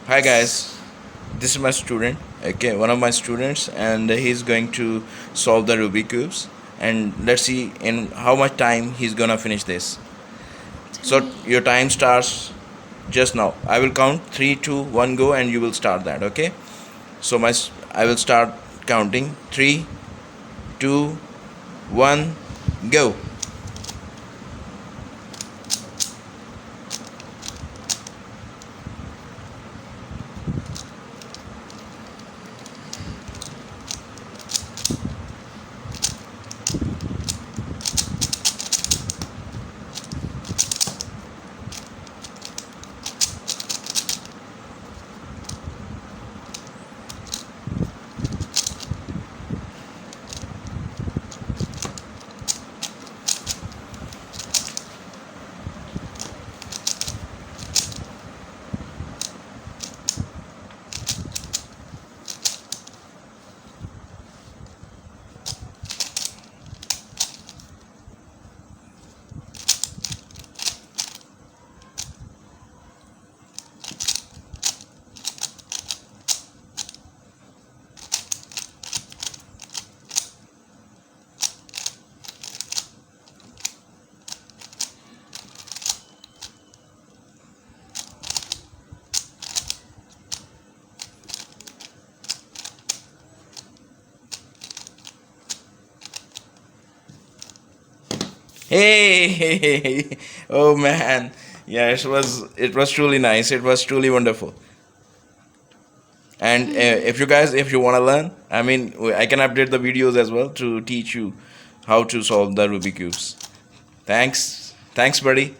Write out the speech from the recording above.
Hi guys, this is my student. Okay, one of my students, and he's going to solve the Rubik cubes. And let's see in how much time he's gonna finish this. So your time starts just now. I will count three, two, one, go, and you will start that. Okay. So I will start counting. Three, two, one, go. Hey, oh man, yeah, it was truly nice. It was truly wonderful. And if you want to learn, I mean, I can update the videos as well to teach you how to solve the Rubik cubes. Thanks, buddy.